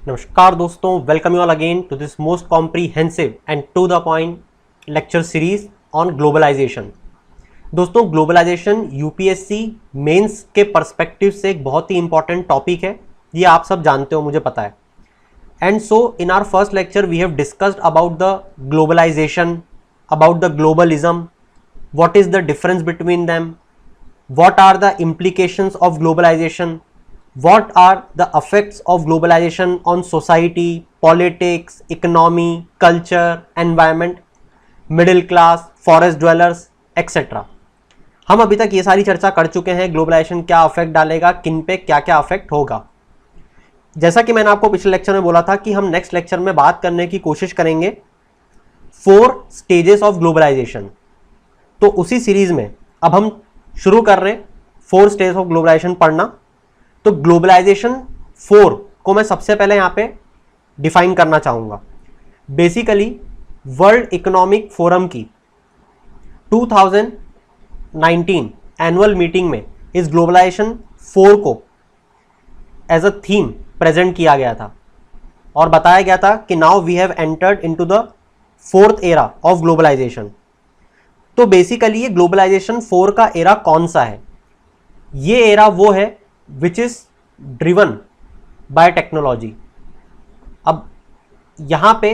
नमस्कार दोस्तों, welcome you all again to this most comprehensive and to the point lecture series on globalization. दोस्तों, globalization UPSC mains के perspective से एक बहुत ही इंपॉर्टेंट टॉपिक है। ये आप सब जानते हो, मुझे पता है। And so in our first lecture we have discussed about the globalization, about the globalism, what is the difference between them, what are the implications of globalization, what are the effects of globalization on society, politics, economy, culture, environment, middle class, forest dwellers, etc. हम अभी तक ये सारी चर्चा कर चुके हैं। Globalisation क्या अफेक्ट डालेगा, किन पे क्या क्या अफेक्ट होगा। जैसा कि मैंने आपको पिछले लेक्चर में बोला था कि हम नेक्स्ट लेक्चर में बात करने की कोशिश करेंगे 4 स्टेजेस ऑफ ग्लोबलाइजेशन। तो उसी सीरीज में अब हम शुरू कर रहे हैं 4 स्टेज ऑफ ग्लोबलाइजेशन पढ़ना। तो ग्लोबलाइजेशन 4 को मैं सबसे पहले यहां पे डिफाइन करना चाहूंगा। बेसिकली वर्ल्ड इकोनॉमिक फोरम की 2019 एनुअल मीटिंग में इस ग्लोबलाइजेशन 4 को एज अ थीम प्रेजेंट किया गया था और बताया गया था कि now we have entered into the 4th era of globalization. तो बेसिकली ये ग्लोबलाइजेशन 4 का एरा कौन सा है? ये एरा वो है which is driven bye technology. अब यहां पे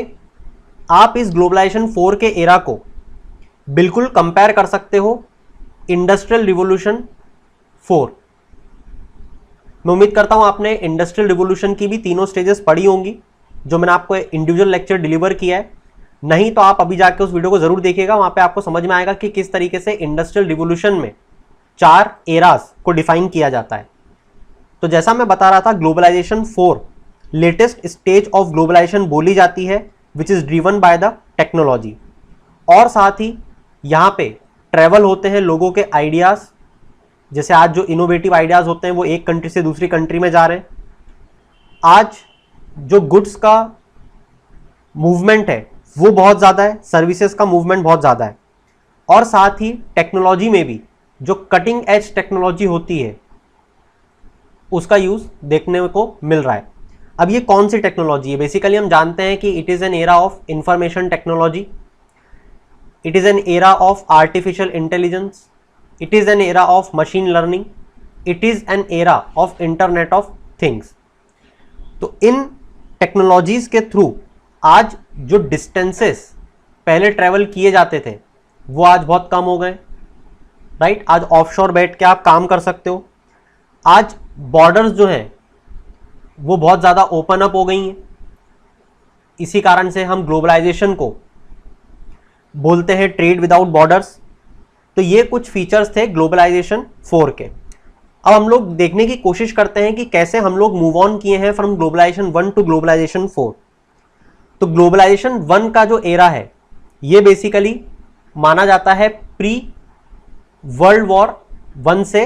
आप इस ग्लोबलाइजेशन 4 के एरा को बिल्कुल कंपेयर कर सकते हो इंडस्ट्रियल रिवॉल्यूशन 4। मैं उम्मीद करता हूं आपने इंडस्ट्रियल रिवॉल्यूशन की भी तीनों स्टेजेस पढ़ी होंगी, जो मैंने आपको इंडिविजुअल लेक्चर डिलीवर किया है। नहीं तो आप अभी जाके उस वीडियो को जरूर देखिएगा, वहां पे आपको समझ में आएगा कि किस तरीके से इंडस्ट्रियल रिवॉल्यूशन में 4 एरास को डिफाइन किया जाता है। तो जैसा मैं बता रहा था, globalization 4 latest stage of globalization बोली जाती है which is driven by the technology. और साथ ही यहां पे ट्रेवल होते हैं लोगों के आइडियाज। जैसे आज जो इनोवेटिव आइडियाज होते हैं वो एक कंट्री से दूसरी कंट्री में जा रहे हैं। आज जो गुड्स का मूवमेंट है वो बहुत ज़्यादा है, सर्विसेज का मूवमेंट बहुत ज़्यादा है। और साथ ही टेक्नोलॉजी में भी जो कटिंग एज टेक्नोलॉजी होती है उसका यूज़ देखने को मिल रहा है। अब ये कौन सी टेक्नोलॉजी है? बेसिकली हम जानते हैं कि it is an era of information technology, it is an era of artificial intelligence, it is an era of machine learning, it is an era of internet of things. तो इन technologies के through आज जो distances पहले travel किए जाते थे वो आज बहुत कम हो गए, राइट। आज ऑफशोर बैठ के आप काम कर सकते हो। आज बॉर्डर्स जो हैं वो बहुत ज़्यादा ओपन अप हो गई हैं। इसी कारण से हम ग्लोबलाइजेशन को बोलते हैं ट्रेड विदाउट बॉर्डर्स। तो ये कुछ फीचर्स थे ग्लोबलाइजेशन 4 के। अब हम लोग देखने की कोशिश करते हैं कि कैसे हम लोग मूव ऑन किए हैं फ्रॉम ग्लोबलाइजेशन 1 टू ग्लोबलाइजेशन 4। तो ग्लोबलाइजेशन 1 का जो एरा है ये बेसिकली माना जाता है प्री वर्ल्ड वॉर 1 से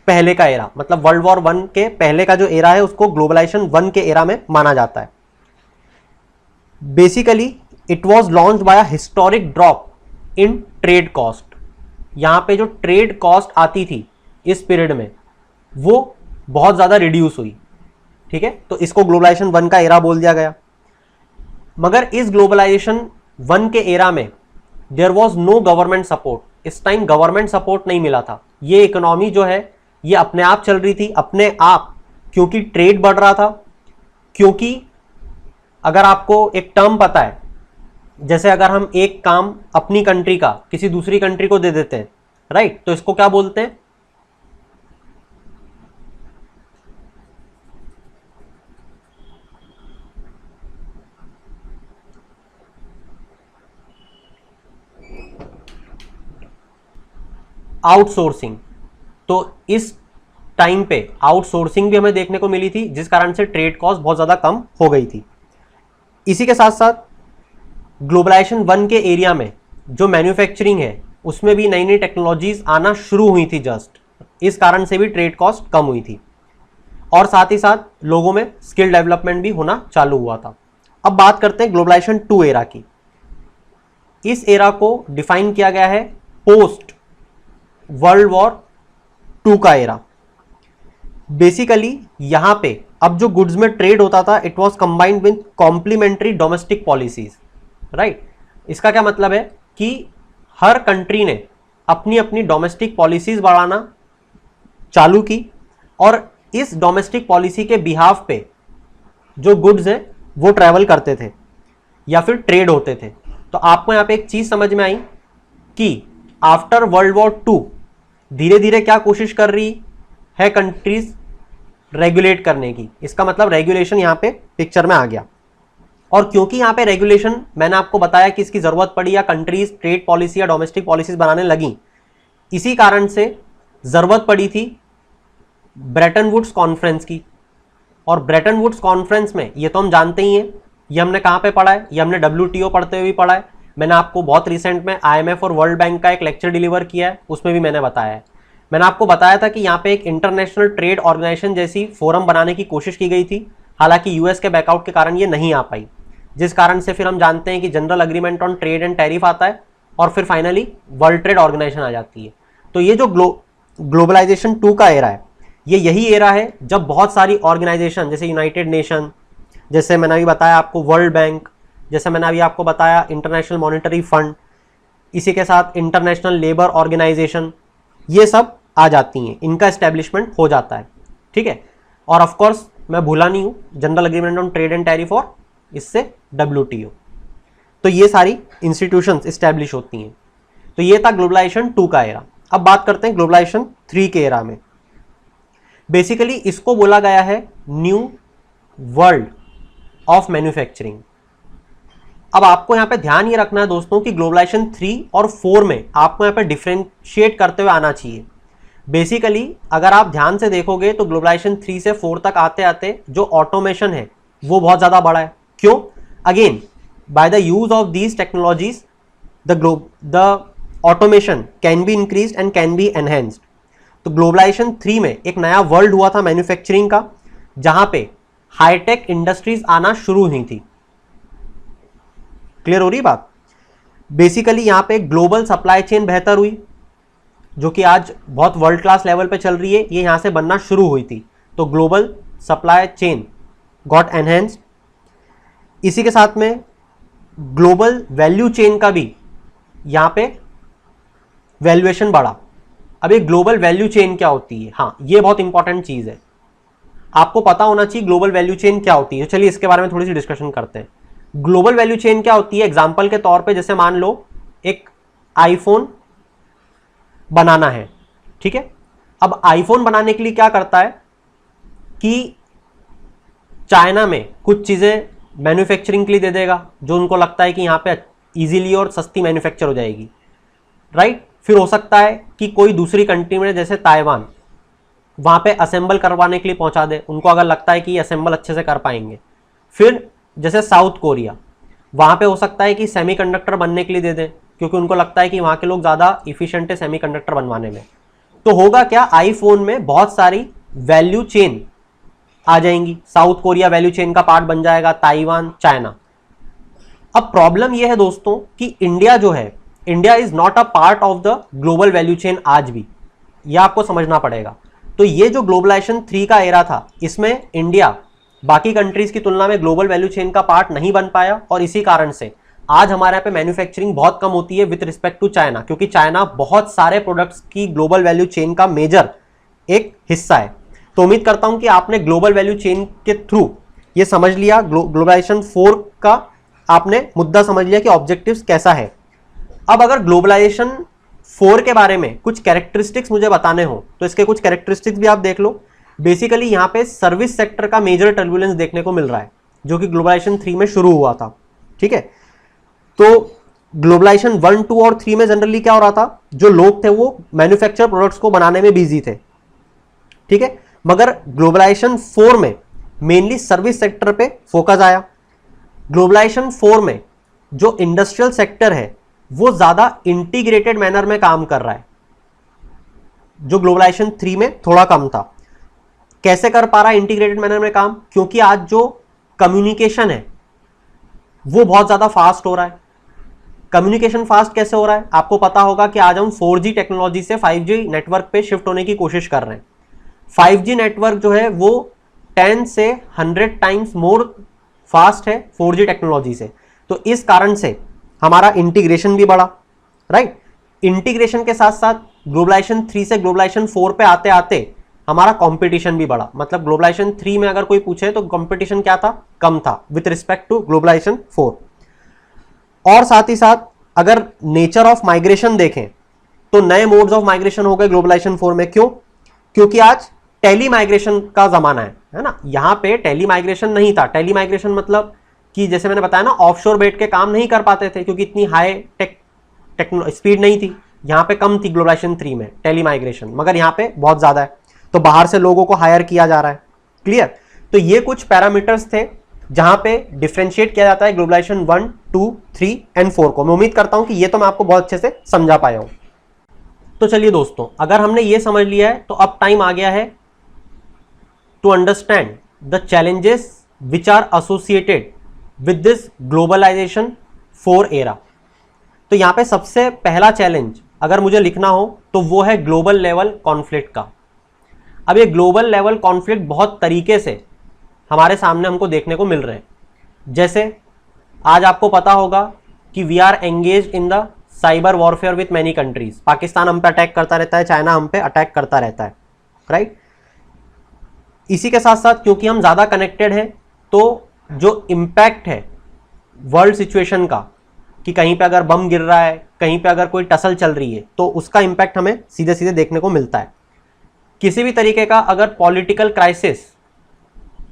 पहले का एरा। मतलब वर्ल्ड वॉर 1 के पहले का जो एरा है उसको ग्लोबलाइजेशन 1 के एरा में माना जाता है। Basically it was launched by a historic drop in trade cost. यहां पे जो ट्रेड कॉस्ट आती थी इस पीरियड में वो बहुत ज्यादा रिड्यूस हुई, ठीक है। तो इसको ग्लोबलाइजेशन 1 का एरा बोल दिया गया। मगर इस ग्लोबलाइजेशन 1 के एरा में there was no government support. इस टाइम गवर्नमेंट सपोर्ट नहीं मिला था। ये इकोनॉमी जो है ये अपने आप चल रही थी, अपने आप, क्योंकि ट्रेड बढ़ रहा था। क्योंकि अगर आपको एक टर्म पता है, जैसे अगर हम एक काम अपनी कंट्री का किसी दूसरी कंट्री को दे देते हैं, राइट, तो इसको क्या बोलते हैं? आउटसोर्सिंग। तो इस टाइम पे आउटसोर्सिंग भी हमें देखने को मिली थी, जिस कारण से ट्रेड कॉस्ट बहुत ज़्यादा कम हो गई थी। इसी के साथ साथ ग्लोबलाइजेशन 1 के एरिया में जो मैन्युफैक्चरिंग है उसमें भी नई नई टेक्नोलॉजीज आना शुरू हुई थी जस्ट। इस कारण से भी ट्रेड कॉस्ट कम हुई थी और साथ ही साथ लोगों में स्किल डेवलपमेंट भी होना चालू हुआ था। अब बात करते हैं ग्लोबलाइजेशन 2 एरा की। इस एरा को डिफाइन किया गया है पोस्ट वर्ल्ड वॉर 2 का एरा। बेसिकली यहां पे अब जो गुड्स में ट्रेड होता था it was combined with complementary domestic policies, right. इसका क्या मतलब है कि हर कंट्री ने अपनी अपनी डोमेस्टिक पॉलिसीज बढ़ाना चालू की और इस डोमेस्टिक पॉलिसी के बिहाफ पे जो गुड्स हैं वो ट्रैवल करते थे या फिर ट्रेड होते थे। तो आपको यहाँ पे एक चीज समझ में आई कि आफ्टर वर्ल्ड वॉर 2 धीरे धीरे क्या कोशिश कर रही है कंट्रीज रेगुलेट करने की। इसका मतलब रेगुलेशन यहाँ पे पिक्चर में आ गया। और क्योंकि यहाँ पे रेगुलेशन मैंने आपको बताया कि इसकी जरूरत पड़ी या कंट्रीज ट्रेड पॉलिसी या डोमेस्टिक पॉलिसीज बनाने लगी, इसी कारण से जरूरत पड़ी थी ब्रेटन वुड्स कॉन्फ्रेंस की। और ब्रेटन वुड्स कॉन्फ्रेंस में ये तो हम जानते ही हैं, ये हमने कहाँ पे पढ़ा है, ये हमने WTO पढ़ते हुए भी पढ़ा है। मैंने आपको बहुत रिसेंट में IMF और वर्ल्ड बैंक का एक लेक्चर डिलीवर किया है, उसमें भी मैंने बताया है। मैंने आपको बताया था कि यहाँ पे एक इंटरनेशनल ट्रेड ऑर्गेनाइजेशन जैसी फोरम बनाने की कोशिश की गई थी, हालांकि US के बैकआउट के कारण ये नहीं आ पाई, जिस कारण से फिर हम जानते हैं कि general agreement on trade and tariff आता है और फिर फाइनली वर्ल्ड ट्रेड ऑर्गेनाइजेशन आ जाती है। तो ये जो ग्लोबलाइजेशन 2 का एरा है, ये यही एरा है जब बहुत सारी ऑर्गेनाइजेशन जैसे यूनाइटेड नेशन, जैसे मैंने अभी बताया आपको वर्ल्ड बैंक, जैसे मैंने अभी आपको बताया इंटरनेशनल मॉनेटरी फंड, इसी के साथ इंटरनेशनल लेबर ऑर्गेनाइजेशन, ये सब आ जाती हैं, इनका एस्टेब्लिशमेंट हो जाता है, ठीक है। और ऑफ कोर्स मैं भूला नहीं हूँ general agreement on trade and tariff और इससे WTO। तो ये सारी इंस्टीट्यूशंस एस्टेब्लिश होती हैं। तो ये था ग्लोबलाइजेशन 2 का एरा। अब बात करते हैं ग्लोबलाइजेशन 3 के एरा में। बेसिकली इसको बोला गया है न्यू वर्ल्ड ऑफ मैन्युफैक्चरिंग। अब आपको यहां पे ध्यान ये रखना है दोस्तों कि ग्लोबलाइजेशन 3 और 4 में आपको यहां पे डिफरेंशिएट करते हुए आना चाहिए। बेसिकली अगर आप ध्यान से देखोगे तो ग्लोबलाइजेशन 3 से 4 तक आते आते जो ऑटोमेशन है वो बहुत ज्यादा बढ़ा है। क्यों? Again by the use of these technologies the automation can be increase and can be enhanced. तो ग्लोबलाइजेशन 3 में एक नया वर्ल्ड हुआ था मैन्युफैक्चरिंग का, जहां पे हाईटेक इंडस्ट्रीज आना शुरू हुई थी। क्लियर हो रही बात? बेसिकली यहां पे ग्लोबल सप्लाई चेन बेहतर हुई, जो कि आज बहुत वर्ल्ड क्लास लेवल पे चल रही है, ये यहां से बनना शुरू हुई थी। तो global supply chain got enhanced. इसी के साथ में ग्लोबल वैल्यू चेन का भी यहां पे वैल्यूएशन बढ़ा। अब ये ग्लोबल वैल्यू चेन क्या होती है? हाँ, ये बहुत इंपॉर्टेंट चीज है, आपको पता होना चाहिए ग्लोबल वैल्यू चेन क्या होती है। चलिए इसके बारे में थोड़ी सी डिस्कशन करते हैं। ग्लोबल वैल्यू चेन क्या होती है? एग्जांपल के तौर पे जैसे मान लो एक आईफोन बनाना है, ठीक है। अब आईफोन बनाने के लिए क्या करता है कि चाइना में कुछ चीजें मैन्युफैक्चरिंग के लिए दे देगा, जो उनको लगता है कि यहाँ पे इजीली और सस्ती मैन्युफैक्चर हो जाएगी, राइट। फिर हो सकता है कि कोई दूसरी कंट्री में जैसे ताइवान, वहां पे असेंबल करवाने के लिए पहुंचा दे, उनको अगर लगता है कि ये असेंबल अच्छे से कर पाएंगे। फिर जैसे साउथ कोरिया, वहां पे हो सकता है कि सेमीकंडक्टर बनने के लिए दे दें, क्योंकि उनको लगता है कि वहां के लोग ज्यादा इफिशिएंट है सेमीकंडक्टर बनवाने में। तो होगा क्या, आईफोन में बहुत सारी वैल्यू चेन आ जाएंगी। साउथ कोरिया वैल्यू चेन का पार्ट बन जाएगा, ताइवान, चाइना। अब प्रॉब्लम यह है दोस्तों कि इंडिया जो है, India is not a part of the global value chain आज भी, यह आपको समझना पड़ेगा। तो ये जो ग्लोबलाइजेशन 3 का एरा था, इसमें इंडिया बाकी कंट्रीज की तुलना में ग्लोबल वैल्यू चेन का पार्ट नहीं बन पाया, और इसी कारण से आज हमारे यहाँ पे मैन्युफैक्चरिंग बहुत कम होती है विद रिस्पेक्ट टू चाइना, क्योंकि चाइना बहुत सारे प्रोडक्ट्स की ग्लोबल वैल्यू चेन का मेजर एक हिस्सा है। तो उम्मीद करता हूं कि आपने ग्लोबल वैल्यू चेन के थ्रू ये समझ लिया, ग्लोबलाइजेशन 4 का आपने मुद्दा समझ लिया कि ऑब्जेक्टिव्स कैसा है। अब अगर ग्लोबलाइजेशन 4 के बारे में कुछ कैरेक्टरिस्टिक्स मुझे बताने हो तो इसके कुछ कैरेक्टरिस्टिक्स भी आप देख लो। बेसिकली यहाँ पे सर्विस सेक्टर का मेजर टर्बुलेंस देखने को मिल रहा है, जो कि ग्लोबलाइजेशन 3 में शुरू हुआ था, ठीक है। तो ग्लोबलाइजेशन 1, 2 और 3 में जनरली क्या हो रहा था, जो लोग थे वो मैन्युफैक्चर प्रोडक्ट्स को बनाने में बिजी थे, ठीक है। मगर ग्लोबलाइजेशन 4 में मेनली सर्विस सेक्टर पे फोकस आया। ग्लोबलाइजेशन 4 में जो इंडस्ट्रियल सेक्टर है वो ज्यादा इंटीग्रेटेड मैनर में काम कर रहा है, जो ग्लोबलाइजेशन 3 में थोड़ा कम था। कैसे कर पा रहा है इंटीग्रेटेड मैनर में काम? क्योंकि आज जो कम्युनिकेशन है वो बहुत ज्यादा फास्ट हो रहा है। कम्युनिकेशन फास्ट कैसे हो रहा है? आपको पता होगा कि आज हम 4G टेक्नोलॉजी से 5G नेटवर्क पे शिफ्ट होने की कोशिश कर रहे हैं। 5G नेटवर्क जो है वो 10 से 100 टाइम्स मोर फास्ट है 4G टेक्नोलॉजी से। तो इस कारण से हमारा इंटीग्रेशन भी बढ़ा, राइट। इंटीग्रेशन के साथ साथ ग्लोबलाइजेशन 3 से ग्लोबलाइजेशन 4 पे आते आते हमारा कंपटीशन भी बढ़ा। मतलब ग्लोबलाइजेशन 3 में अगर कोई पूछे तो कंपटीशन क्या था, कम था विथ रिस्पेक्ट टू ग्लोबलाइजेशन 4। और साथ ही साथ अगर नेचर ऑफ माइग्रेशन देखें तो नए मोड्स ऑफ माइग्रेशन हो गए ग्लोबलाइजेशन 4 में। क्यों? क्योंकि आज टेली माइग्रेशन का जमाना है ना। यहां पे टेली माइग्रेशन नहीं था। टेली माइग्रेशन मतलब कि जैसे मैंने बताया ना, ऑफशोर बैठ के काम नहीं कर पाते थे क्योंकि इतनी हाई स्पीड नहीं थी। यहां पे कम थी ग्लोबलाइजेशन 3 में टेली माइग्रेशन, मगर यहां पे बहुत ज्यादा है। तो बाहर से लोगों को हायर किया जा रहा है। क्लियर? तो ये कुछ पैरामीटर्स थे जहां पे डिफरेंशिएट किया जाता है ग्लोबलाइजेशन 1, 2, 3 एंड 4 को। मैं उम्मीद करता हूं कि ये तो मैं आपको बहुत अच्छे से समझा पाया हूं। तो चलिए दोस्तों, अगर हमने ये समझ लिया है तो अब टाइम आ गया है to understand the challenges which are associated with this globalization 4 era. तो यहां पे सबसे पहला चैलेंज अगर मुझे लिखना हो तो वो है ग्लोबल लेवल कॉन्फ्लिक्ट का। अब ये ग्लोबल लेवल कॉन्फ्लिक्ट बहुत तरीके से हमारे सामने हमको देखने को मिल रहे हैं। जैसे आज आपको पता होगा कि we are engage in the cyber warfare with many countries. Pakistan हम पे अटैक करता रहता है, चाइना हम पे अटैक करता रहता है, राइट। इसी के साथ साथ क्योंकि हम ज्यादा कनेक्टेड हैं तो जो इम्पैक्ट है वर्ल्ड सिचुएशन का, कि कहीं पे अगर बम गिर रहा है, कहीं पे अगर कोई टसल चल रही है, तो उसका इम्पैक्ट हमें सीधे सीधे देखने को मिलता है। किसी भी तरीके का अगर पॉलिटिकल क्राइसिस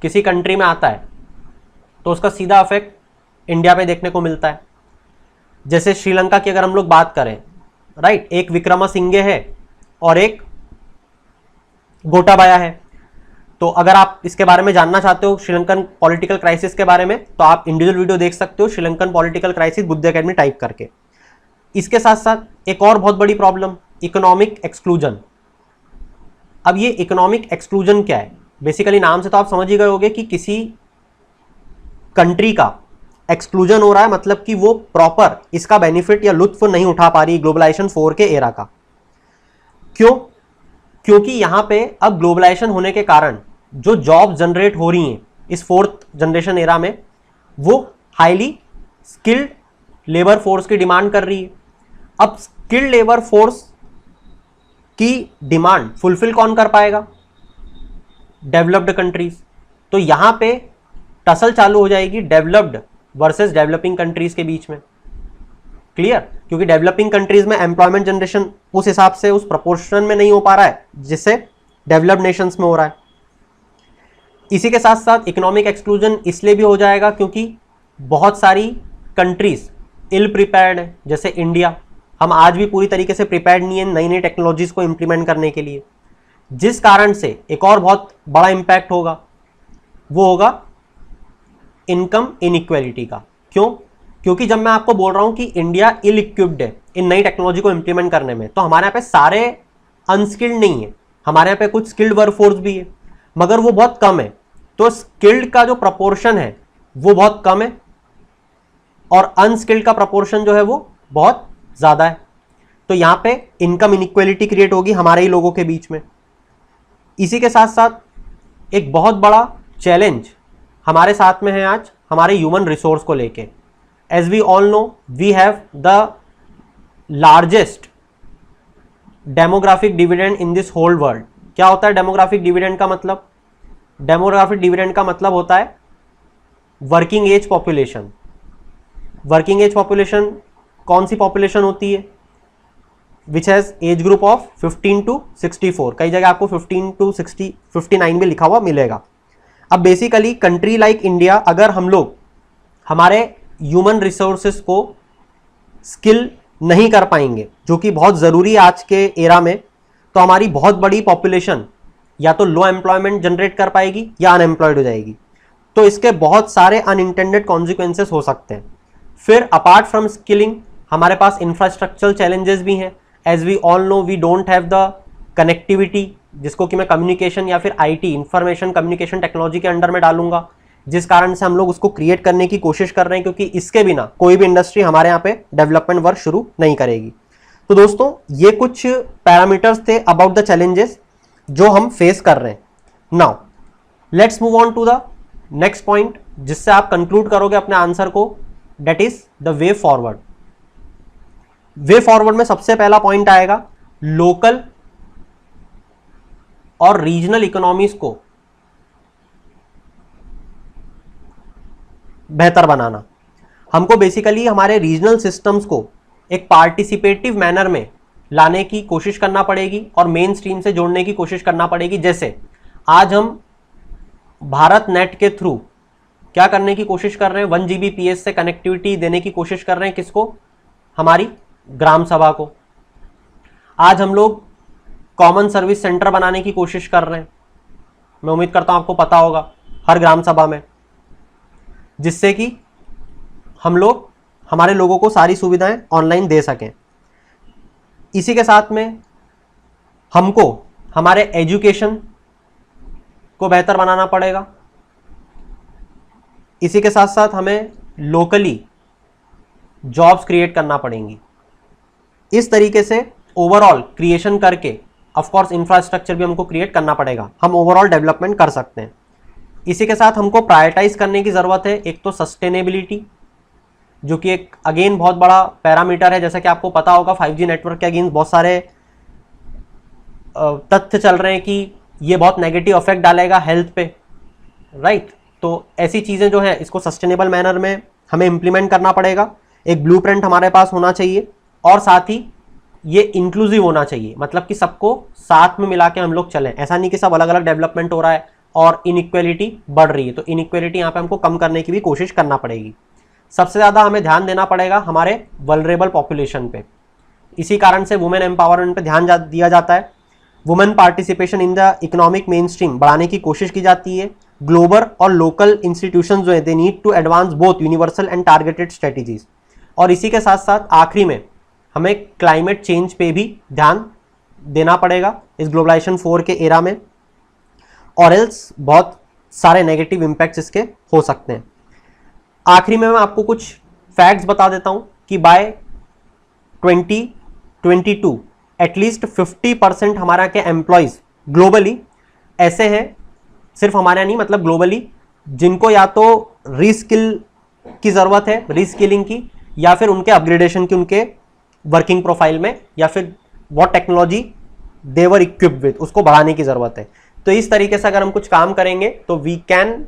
किसी कंट्री में आता है तो उसका सीधा इफेक्ट इंडिया पे देखने को मिलता है। जैसे श्रीलंका की अगर हम लोग बात करें, राइट, एक विक्रमासिंघे है और एक गोटाबाया है। तो अगर आप इसके बारे में जानना चाहते हो श्रीलंकन पॉलिटिकल क्राइसिस के बारे में, तो आप इंडिविजुअल वीडियो देख सकते हो श्रीलंकन पॉलिटिकल क्राइसिस बुद्धि एकेडमी टाइप करके। इसके साथ साथ एक और बहुत बड़ी प्रॉब्लम, इकोनॉमिक एक्सक्लूजन। अब ये इकोनॉमिक एक्सक्लूजन क्या है? बेसिकली नाम से तो आप समझ ही गए होंगे कि किसी कंट्री का एक्सक्लूजन हो रहा है, मतलब कि वो प्रॉपर इसका बेनिफिट या लुत्फ नहीं उठा पा रही ग्लोबलाइजेशन 4 के एरा का। क्यों? क्योंकि यहां पे अब ग्लोबलाइजेशन होने के कारण जो जॉब जनरेट हो रही हैं इस 4th जनरेशन एरा में, वो हाईली स्किल्ड लेबर फोर्स की डिमांड कर रही है। अब स्किल्ड लेबर फोर्स की डिमांड फुलफिल कौन कर पाएगा? Developed countries. तो यहां पे टसल चालू हो जाएगी डेवलप्ड वर्सेस डेवलपिंग कंट्रीज के बीच में। क्लियर? क्योंकि डेवलपिंग कंट्रीज में एम्प्लॉयमेंट जनरेशन उस हिसाब से उस प्रोपोर्शन में नहीं हो पा रहा है जिससे डेवलप्ड नेशंस में हो रहा है। इसी के साथ साथ इकोनॉमिक एक्सक्लूजन इसलिए भी हो जाएगा क्योंकि बहुत सारी कंट्रीज इल प्रिपेयर्ड है। जैसे इंडिया, हम आज भी पूरी तरीके से प्रिपेयर्ड नहीं है नई नई टेक्नोलॉजीज को इंप्लीमेंट करने के लिए, जिस कारण से एक और बहुत बड़ा इंपैक्ट होगा, वो होगा इनकम इनइक्वालिटी का। क्यों? क्योंकि जब मैं आपको बोल रहा हूं कि इंडिया इल इक्विप्ड है इन नई टेक्नोलॉजी को इंप्लीमेंट करने में, तो हमारे यहाँ पे सारे अनस्किल्ड नहीं है, हमारे यहाँ पे कुछ स्किल्ड वर्कफोर्स भी है, मगर वो बहुत कम है। तो स्किल्ड का जो प्रपोर्शन है वो बहुत कम है और अनस्किल्ड का प्रपोर्शन जो है वो बहुत ज्यादा है। तो यहाँ पे इनकम इनइक्वालिटी क्रिएट होगी हमारे ही लोगों के बीच में। इसी के साथ साथ एक बहुत बड़ा चैलेंज हमारे साथ में है आज हमारे ह्यूमन रिसोर्स को लेके। As we all know, we have the largest demographic dividend in this whole world. क्या होता है डेमोग्राफिक डिविडेंड का मतलब? डेमोग्राफिक डिविडेंड का मतलब होता है working age population. Working age population कौन सी पॉपुलेशन होती है? Which has age group of 15 to 64। कई जगह आपको 15 to 59 में लिखा हुआ मिलेगा। अब बेसिकली कंट्री लाइक इंडिया, अगर हम लोग हमारे ह्यूमन रिसोर्सेस को स्किल नहीं कर पाएंगे, जो कि बहुत जरूरी है आज के एरा में, तो हमारी बहुत बड़ी पॉपुलेशन या तो लो एम्प्लॉयमेंट जनरेट कर पाएगी या अनएम्प्लॉयड हो जाएगी। तो इसके बहुत सारे अनइंटेंडेड कॉन्सिक्वेंसेस हो सकते हैं। फिर अपार्ट फ्रॉम स्किलिंग हमारे पास इंफ्रास्ट्रक्चरल चैलेंजेस भी हैं। As we all know, we don't have the connectivity, जिसको कि मैं कम्युनिकेशन या फिर आईटी, इंफॉर्मेशन कम्युनिकेशन टेक्नोलॉजी के अंडर में डालूंगा, जिस कारण से हम लोग उसको क्रिएट करने की कोशिश कर रहे हैं, क्योंकि इसके बिना कोई भी इंडस्ट्री हमारे यहाँ पे डेवलपमेंट वर्क शुरू नहीं करेगी। तो दोस्तों, ये कुछ पैरामीटर्स थे अबाउट द चैलेंजेस जो हम फेस कर रहे हैं। Now let's move on to the next point जिससे आप कंक्लूड करोगे अपने आंसर को, that is the way forward. Way forward में सबसे पहला पॉइंट आएगा लोकल और रीजनल इकोनॉमीज को बेहतर बनाना। हमको बेसिकली हमारे रीजनल सिस्टम्स को एक पार्टिसिपेटिव मैनर में लाने की कोशिश करना पड़ेगी और मेन स्ट्रीम से जोड़ने की कोशिश करना पड़ेगी। जैसे आज हम भारत नेट के थ्रू क्या करने की कोशिश कर रहे हैं, 1 Gbps से कनेक्टिविटी देने की कोशिश कर रहे हैं। किसको? हमारी ग्राम सभा को। आज हम लोग कॉमन सर्विस सेंटर बनाने की कोशिश कर रहे हैं, मैं उम्मीद करता हूं आपको पता होगा, हर ग्राम सभा में, जिससे कि हम लोग हमारे लोगों को सारी सुविधाएं ऑनलाइन दे सकें। इसी के साथ में हमको हमारे एजुकेशन को बेहतर बनाना पड़ेगा। इसी के साथ साथ हमें लोकली जॉब्स क्रिएट करना पड़ेंगी। इस तरीके से ओवरऑल क्रिएशन करके, ऑफ कोर्स इंफ्रास्ट्रक्चर भी हमको क्रिएट करना पड़ेगा, हम ओवरऑल डेवलपमेंट कर सकते हैं। इसी के साथ हमको प्रायोरिटाइज करने की ज़रूरत है। एक तो सस्टेनेबिलिटी, जो कि एक अगेन बहुत बड़ा पैरामीटर है। जैसा कि आपको पता होगा 5G नेटवर्क के अगेंस्ट बहुत सारे तथ्य चल रहे हैं कि ये बहुत नेगेटिव इफेक्ट डालेगा हेल्थ पे, राइट। तो ऐसी चीज़ें जो है इसको सस्टेनेबल मैनर में हमें इम्प्लीमेंट करना पड़ेगा। एक ब्लूप्रिंट हमारे पास होना चाहिए और साथ ही ये इंक्लूसिव होना चाहिए, मतलब कि सबको साथ में मिला के हम लोग चलें। ऐसा नहीं कि सब अलग अलग डेवलपमेंट हो रहा है और इनइक्वेलिटी बढ़ रही है, तो इनइक्वेलिटी यहाँ पे हमको कम करने की भी कोशिश करना पड़ेगी। सबसे ज़्यादा हमें ध्यान देना पड़ेगा हमारे वल्नरेबल पॉपुलेशन पे। इसी कारण से वुमेन एम्पावरमेंट पे ध्यान दिया जाता है। Women participation in the economic main stream बढ़ाने की कोशिश की जाती है। ग्लोबल और लोकल इंस्टीट्यूशन जो है they need to advance both universal and targeted strategies. और इसी के साथ साथ आखिरी में हमें क्लाइमेट चेंज पे भी ध्यान देना पड़ेगा इस ग्लोबलाइजेशन 4 के एरा में, और एल्स बहुत सारे नेगेटिव इम्पैक्ट्स इसके हो सकते हैं। आखिरी में मैं आपको कुछ फैक्ट्स बता देता हूं कि बाय 2022 एटलीस्ट 50% हमारा के एम्प्लॉयज ग्लोबली ऐसे हैं, सिर्फ हमारे नहीं मतलब ग्लोबली, जिनको या तो रीस्किल की ज़रूरत है, रीस्किलिंग की, या फिर उनके अपग्रेडेशन की उनके वर्किंग प्रोफाइल में, या फिर वो टेक्नोलॉजी देवर इक्विप्ड विद उसको बढ़ाने की ज़रूरत है। तो इस तरीके से अगर हम कुछ काम करेंगे तो we can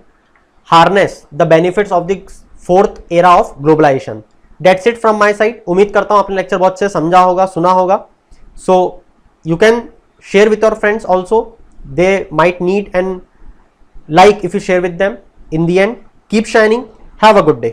harness the benefits of the 4th era of globalization. That's it from my side. उम्मीद करता हूं आपने लेक्चर बहुत से समझा होगा, सुना होगा। So you can share with your friends also, they might need and like if you share with them. In the end, keep shining. Have a good day.